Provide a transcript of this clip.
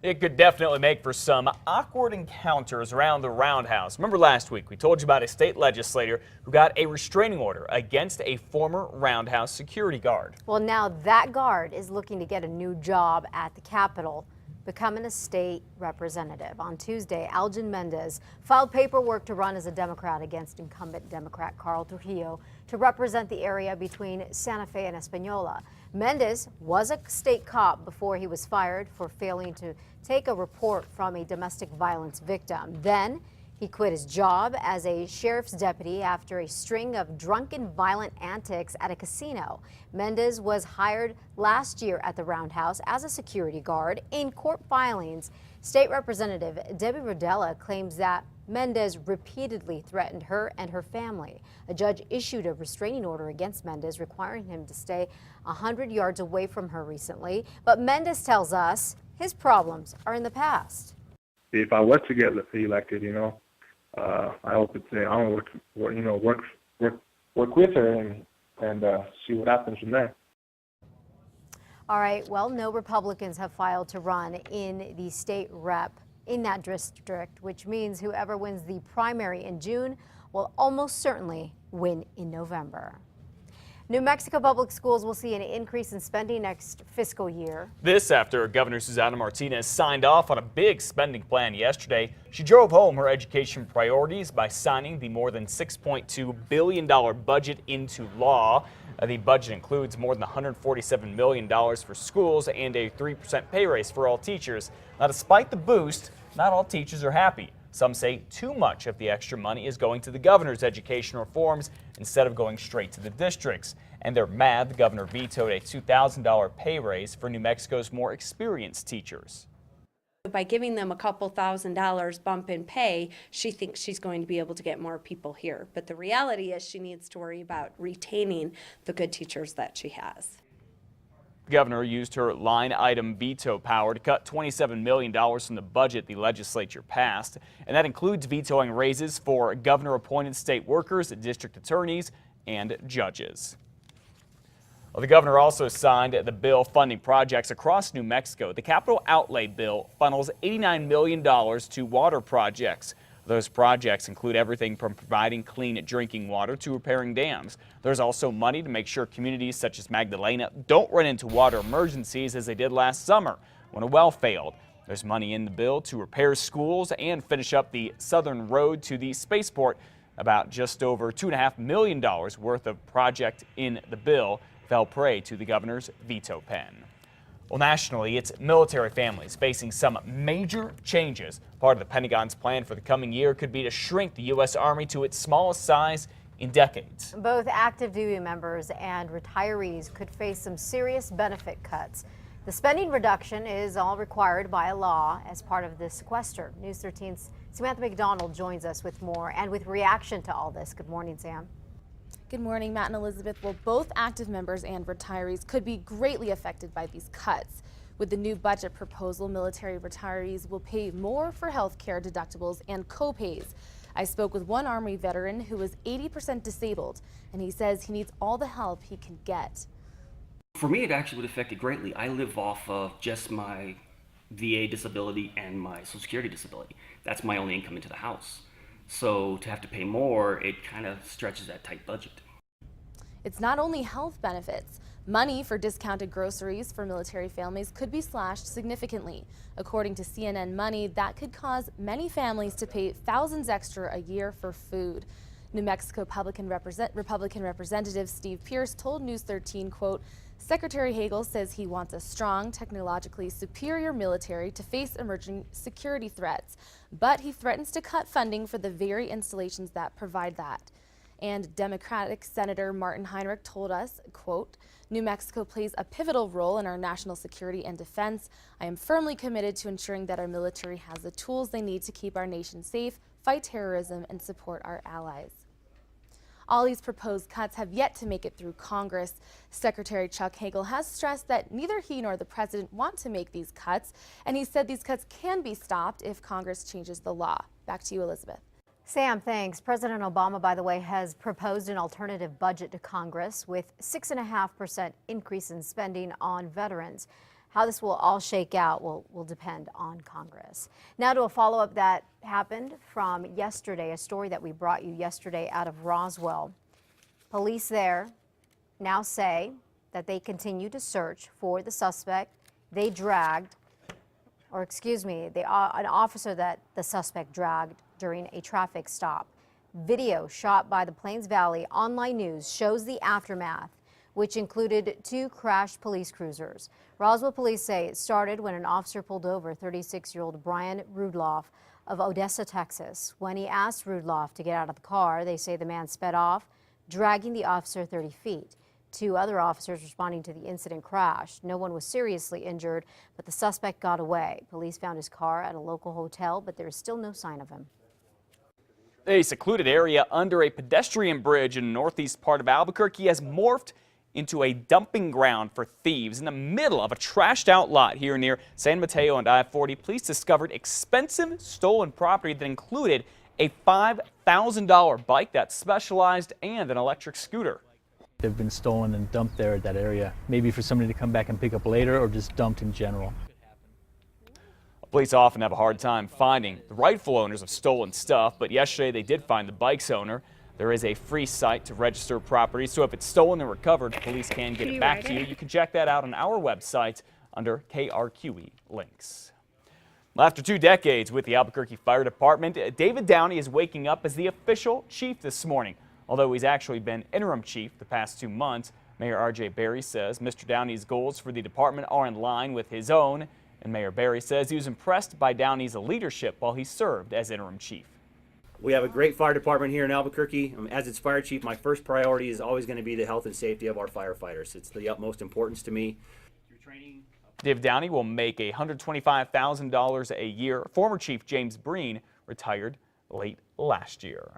It could definitely make for some awkward encounters around the Roundhouse. Remember last week we told you about a state legislator who got a restraining order against a former Roundhouse security guard. Well, now that guard is looking to get a new job at the Capitol, becoming a state representative. On Tuesday, Elgin Mendez filed paperwork to run as a Democrat against incumbent Democrat Carl Trujillo to represent the area between Santa Fe and Espanola. Mendez was a state cop before he was fired for failing to take a report from a domestic violence victim. Then he quit his job as a sheriff's deputy after a string of drunken violent antics at a casino. Mendez was hired last year at the Roundhouse as a security guard. In court filings, State Representative Debbie Rodella claims that Mendez repeatedly threatened her and her family. A judge issued a restraining order against Mendez, requiring him to stay 100 yards away from her recently. But Mendez tells us his problems are in the past. If I was to get elected, I hope to say I want to work with her and see what happens from there. All right. Well, no Republicans have filed to run in the state rep in that district, which means whoever wins the primary in June will almost certainly win in November. New Mexico Public Schools will see an increase in spending next fiscal year. This after Governor Susana Martinez signed off on a big spending plan yesterday. She drove home her education priorities by signing the more than $6.2 billion budget into law. The budget includes more than $147 million for schools and a 3% pay raise for all teachers. Now, despite the boost, not all teachers are happy. Some say too much of the extra money is going to the governor's education reforms instead of going straight to the districts. And they're mad the governor vetoed a $2,000 pay raise for New Mexico's more experienced teachers. By giving them a couple $1,000s bump in pay, she thinks she's going to be able to get more people here. But the reality is she needs to worry about retaining the good teachers that she has. The governor used her line item veto power to cut $27 million from the budget the legislature passed, and that includes vetoing raises for governor-appointed state workers, district attorneys, and judges. Well, the governor also signed the bill funding projects across New Mexico. The capital outlay bill funnels $89 million to water projects. Those projects include everything from providing clean drinking water to repairing dams. There's also money to make sure communities such as Magdalena don't run into water emergencies as they did last summer when a well failed. There's money in the bill to repair schools and finish up the southern road to the spaceport. About just over $2.5 million worth of project in the bill fell prey to the governor's veto pen. Well, nationally, it's military families facing some major changes. Part of the Pentagon's plan for the coming year could be to shrink the U.S. Army to its smallest size in decades. Both active duty members and retirees could face some serious benefit cuts. The spending reduction is all required by a law as part of the sequester. News 13's Samantha McDonald joins us with more and with reaction to all this. Good morning, Sam. Good morning, Matt and Elizabeth. Well, both active members and retirees could be greatly affected by these cuts. With the new budget proposal, military retirees will pay more for health care deductibles and co-pays. I spoke with one Army veteran who is 80% disabled, and he says he needs all the help he can get. For me, it actually would affect it greatly. I live off of just my VA disability and my Social Security disability. That's my only income into the house. So to have to pay more, it kind of stretches that tight budget. It's not only health benefits. Money for discounted groceries for military families could be slashed significantly. According to CNN Money, that could cause many families to pay thousands extra a year for food. New Mexico Republican Representative Steve Pierce told News 13, quote, Secretary Hagel says he wants a strong, technologically superior military to face emerging security threats, but he threatens to cut funding for the very installations that provide that. And Democratic Senator Martin Heinrich told us, quote, New Mexico plays a pivotal role in our national security and defense. I am firmly committed to ensuring that our military has the tools they need to keep our nation safe, fight terrorism, and support our allies. All these proposed cuts have yet to make it through Congress. Secretary Chuck Hagel has stressed that neither he nor the president want to make these cuts, and he said these cuts can be stopped if Congress changes the law. Back to you, Elizabeth. Sam, thanks. President Obama, by the way, has proposed an alternative budget to Congress with 6.5% increase in spending on veterans. How this will all shake out will depend on Congress. Now to a follow-up that happened from yesterday, a story that we brought you yesterday out of Roswell. Police there now say that they continue to search for the suspect they dragged, or excuse me, an officer that the suspect dragged during a traffic stop. Video shot by the Plains Valley Online News shows the aftermath, which included 2 crashed police cruisers. Roswell police say it started when an officer pulled over 36-year-old Brian Rudloff of Odessa, Texas. When he asked Rudloff to get out of the car, they say the man sped off, dragging the officer 30 feet. 2 other officers responding to the incident crashed. No one was seriously injured, but the suspect got away. Police found his car at a local hotel, but there is still no sign of him. A secluded area under a pedestrian bridge in the northeast part of Albuquerque has morphed into a dumping ground for thieves. In the middle of a trashed out lot here near San Mateo and I-40, police discovered expensive stolen property that included a $5,000 bike that's specialized and an electric scooter. They've been stolen and dumped there at that area, maybe for somebody to come back and pick up later or just dumped in general. Police often have a hard time finding the rightful owners of stolen stuff, but yesterday they did find the bike's owner. There is a free site to register property, so if it's stolen and recovered, police can get it back to you. You can check that out on our website under KRQE links. Well, after 2 decades with the Albuquerque Fire Department, David Downey is waking up as the official chief this morning. Although he's actually been interim chief the past 2 months, Mayor R.J. Berry says Mr. Downey's goals for the department are in line with his own, and Mayor Berry says he was impressed by Downey's leadership while he served as interim chief. We have a great fire department here in Albuquerque. As its fire chief, my first priority is always going to be the health and safety of our firefighters. It's the utmost importance to me. David Downey will make $125,000 a year. Former Chief James Breen retired late last year.